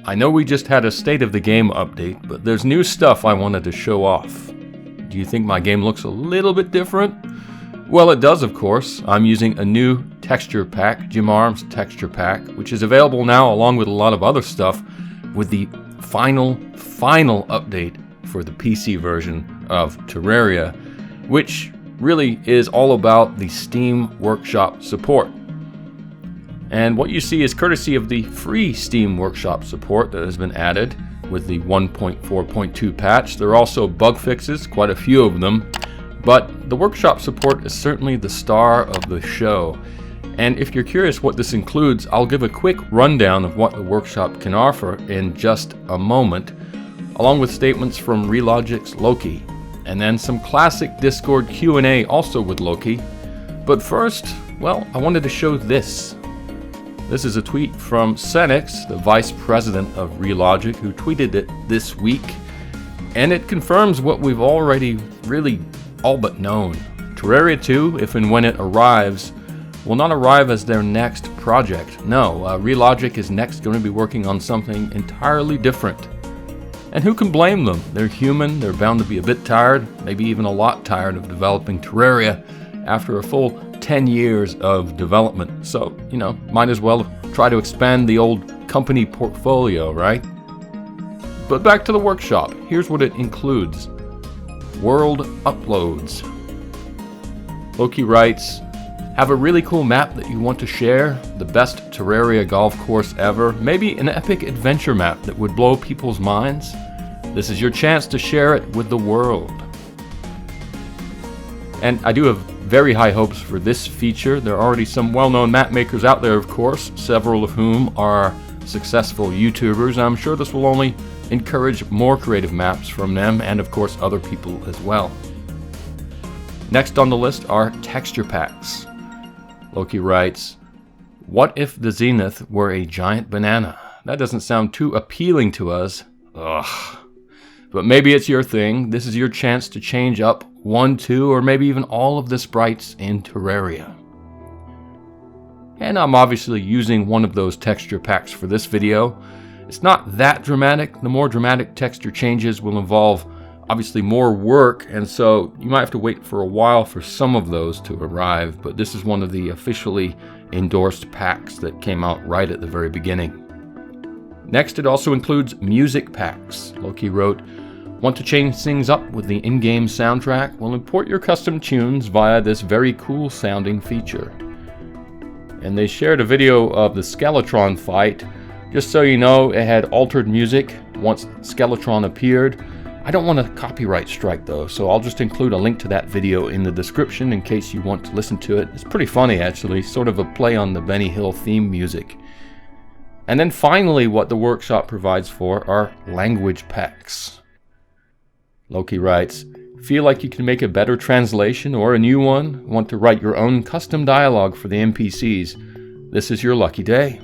I know we just had a State of the Game update, but there's new stuff I wanted to show off. Do you think my game looks a little bit different? Well, it does, of course. I'm using a new texture pack, Jim Arm's texture pack, which is available now along with a lot of other stuff with the final update for the PC version of Terraria, which really is all about the Steam Workshop support. And what you see is courtesy of the free Steam Workshop support that has been added with the 1.4.2 patch. There are also bug fixes, quite a few of them, but the Workshop support is certainly the star of the show. And if you're curious what this includes, I'll give a quick rundown of what the Workshop can offer in just a moment, along with statements from Relogic's Loki, and then some classic Discord Q&A also with Loki. But first, well, I wanted to show this. This is a tweet from Senix, the vice president of Relogic, who tweeted it this week, and it confirms what we've already really all but known. Terraria 2, if and when it arrives, will not arrive as their next project. No, Relogic is next going to be working on something entirely different. And who can blame them? They're human, they're bound to be a bit tired, maybe even a lot tired of developing Terraria after a full 10 years of development. So, might as well try to expand the old company portfolio, right? But back to the Workshop. Here's what it includes. World uploads. Loki writes, have a really cool map that you want to share, the best Terraria golf course ever, maybe an epic adventure map that would blow people's minds? This is your chance to share it with the world. And I do have very high hopes for this feature. There are already some well-known map makers out there, of course, several of whom are successful YouTubers. I'm sure this will only encourage more creative maps from them and, of course, other people as well. Next on the list are texture packs. Loki writes, what if the Zenith were a giant banana? That doesn't sound too appealing to us. Ugh. But maybe it's your thing. This is your chance to change up 1, 2, or maybe even all of the sprites in Terraria. And I'm obviously using one of those texture packs for this video. It's not that dramatic. The more dramatic texture changes will involve obviously more work, and so you might have to wait for a while for some of those to arrive, but this is one of the officially endorsed packs that came out right at the very beginning. Next, it also includes music packs. Loki wrote, want to change things up with the in-game soundtrack? Well, import your custom tunes via this very cool sounding feature. And they shared a video of the Skeletron fight. Just so you know, it had altered music once Skeletron appeared. I don't want a copyright strike though, so I'll just include a link to that video in the description in case you want to listen to it. It's pretty funny actually, sort of a play on the Benny Hill theme music. And then finally, what the Workshop provides for are language packs. Loki writes, feel like you can make a better translation or a new one? Want to write your own custom dialogue for the NPCs? This is your lucky day.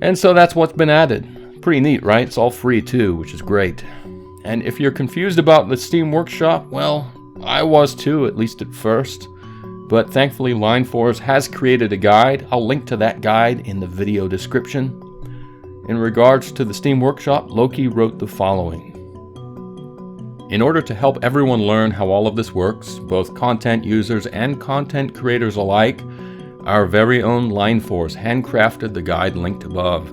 And so that's what's been added. Pretty neat, right? It's all free too, which is great. And if you're confused about the Steam Workshop, well, I was too, at least at first. But thankfully Lineforce has created a guide. I'll link to that guide in the video description. In regards to the Steam Workshop, Loki wrote the following. In order to help everyone learn how all of this works, both content users and content creators alike, our very own Lineforce handcrafted the guide linked above.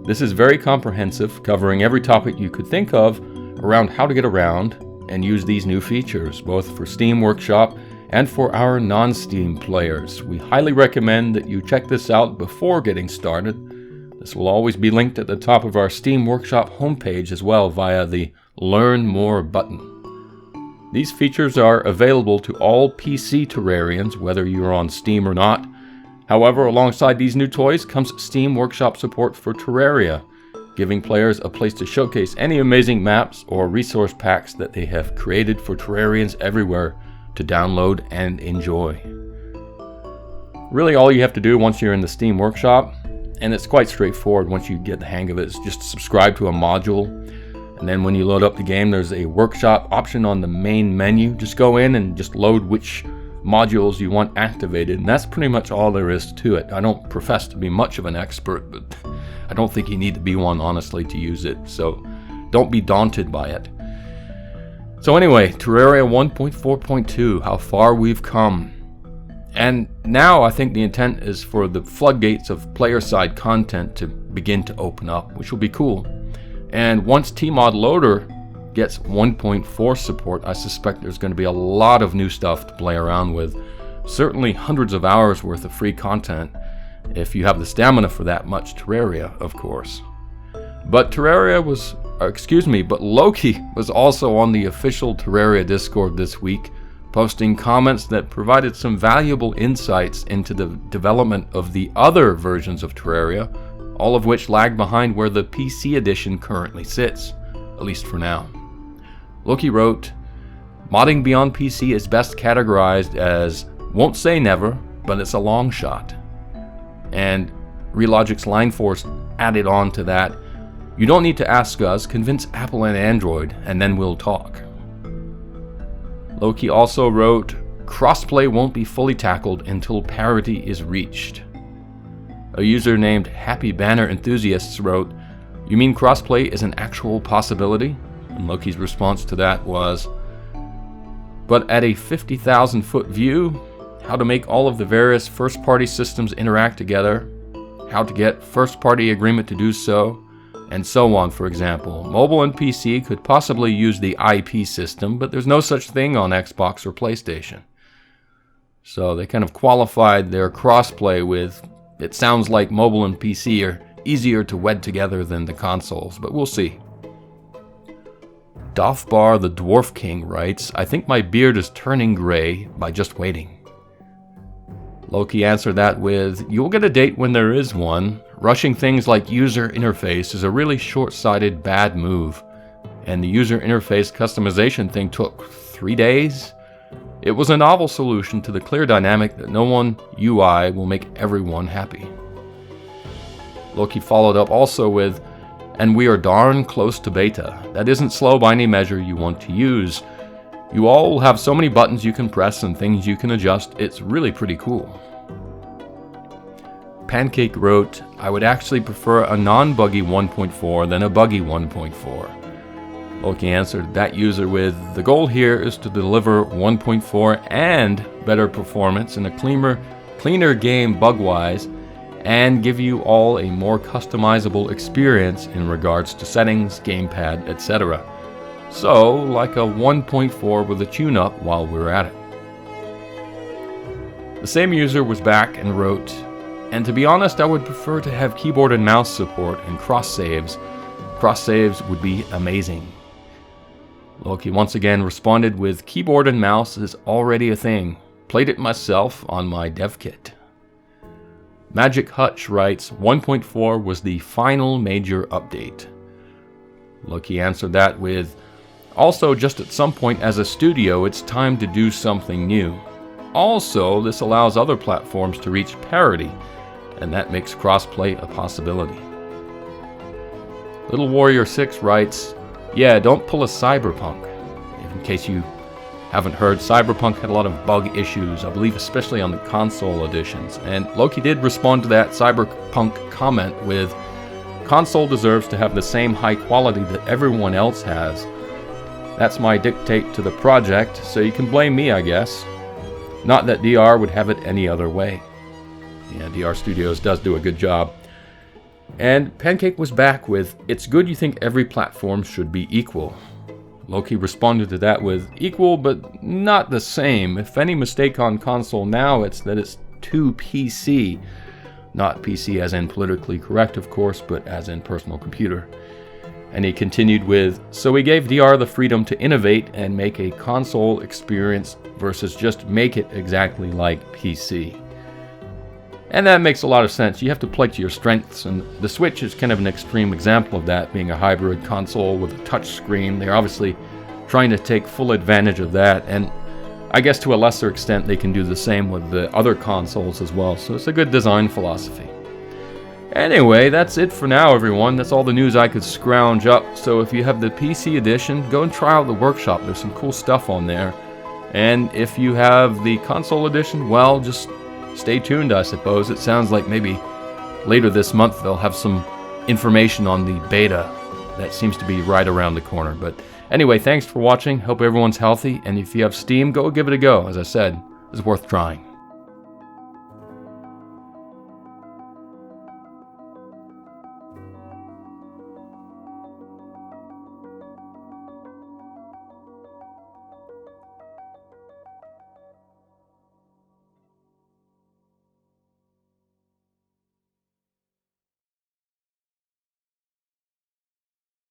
This is very comprehensive, covering every topic you could think of around how to get around and use these new features, both for Steam Workshop and for our non-Steam players. We highly recommend that you check this out before getting started. This will always be linked at the top of our Steam Workshop homepage as well via the Learn More button. These features are available to all PC Terrarians, whether you're on Steam or not. However, alongside these new toys comes Steam Workshop support for Terraria, giving players a place to showcase any amazing maps or resource packs that they have created for Terrarians everywhere to download and enjoy. Really, all you have to do once you're in the Steam Workshop, and it's quite straightforward once you get the hang of it, is just subscribe to a module. And then when you load up the game, there's a workshop option on the main menu. Just go in and just load which modules you want activated, and that's pretty much all there is to it. I don't profess to be much of an expert, but I don't think you need to be one, honestly, to use it. So don't be daunted by it. So anyway, Terraria 1.4.2, how far we've come. And now I think the intent is for the floodgates of player-side content to begin to open up, which will be cool. And once Tmod Loader gets 1.4 support, I suspect there's going to be a lot of new stuff to play around with. Certainly hundreds of hours worth of free content, if you have the stamina for that much Terraria, of course. But Loki was also on the official Terraria Discord this week, posting comments that provided some valuable insights into the development of the other versions of Terraria, all of which lag behind where the PC edition currently sits, at least for now. Loki wrote, "Modding beyond PC is best categorized as won't say never, but it's a long shot." And Relogic's Line Force added on to that, "You don't need to ask us, convince Apple and Android, and then we'll talk." Loki also wrote, "Crossplay won't be fully tackled until parity is reached." A user named Happy Banner Enthusiasts wrote, "You mean crossplay is an actual possibility?" And Loki's response to that was, "But at a 50,000 foot view, how to make all of the various first-party systems interact together, how to get first-party agreement to do so, and so on, for example. Mobile and PC could possibly use the IP system, but there's no such thing on Xbox or PlayStation." So they kind of qualified their crossplay with, "It sounds like mobile and PC are easier to wed together than the consoles, but we'll see." Doffbar the Dwarf King writes, "I think my beard is turning gray by just waiting." Loki answered that with, "You'll get a date when there is one. Rushing things like user interface is a really short-sighted bad move. And the user interface customization thing took 3 days? It was a novel solution to the clear dynamic that no one UI will make everyone happy." Loki followed up also with, "And we are darn close to beta. That isn't slow by any measure you want to use. You all will have so many buttons you can press and things you can adjust. It's really pretty cool." Pancake wrote, "I would actually prefer a non-buggy 1.4 than a buggy 1.4. Loki answered that user with, "The goal here is to deliver 1.4 and better performance in a cleaner game bug-wise, and give you all a more customizable experience in regards to settings, gamepad, etc. So, like a 1.4 with a tune-up while we're at it." The same user was back and wrote, "And to be honest, I would prefer to have keyboard and mouse support and cross-saves. Cross-saves would be amazing." Loki once again responded with, "Keyboard and mouse is already a thing. Played it myself on my dev kit." Magic Hutch writes, 1.4 was the final major update. Loki answered that with, "Also, just at some point as a studio, it's time to do something new. Also, this allows other platforms to reach parity, and that makes crossplay a possibility." Little Warrior 6 writes, "Yeah, don't pull a Cyberpunk." In case you haven't heard, Cyberpunk had a lot of bug issues, I believe especially on the console editions, and Loki did respond to that Cyberpunk comment with, "Console deserves to have the same high quality that everyone else has. That's my dictate to the project, so you can blame me, I guess. Not that DR would have it any other way." Yeah, DR Studios does do a good job. And Pancake was back with, "It's good you think every platform should be equal." Loki responded to that with, "Equal, but not the same. If any mistake on console now, it's that it's too PC. Not PC as in politically correct, of course, but as in personal computer." And he continued with, "So we gave DR the freedom to innovate and make a console experience versus just make it exactly like PC." And that makes a lot of sense. You have to play to your strengths, and the Switch is kind of an extreme example of that, being a hybrid console with a touch screen. They're obviously trying to take full advantage of that, and I guess to a lesser extent they can do the same with the other consoles as well, so it's a good design philosophy. Anyway, that's it for now, everyone. That's all the news I could scrounge up, so if you have the PC edition, go and try out the workshop. There's some cool stuff on there. And if you have the console edition, well, just stay tuned, I suppose. It sounds like maybe later this month they'll have some information on the beta that seems to be right around the corner. But anyway, thanks for watching. Hope everyone's healthy, and if you have Steam, go give it a go. As I said, it's worth trying.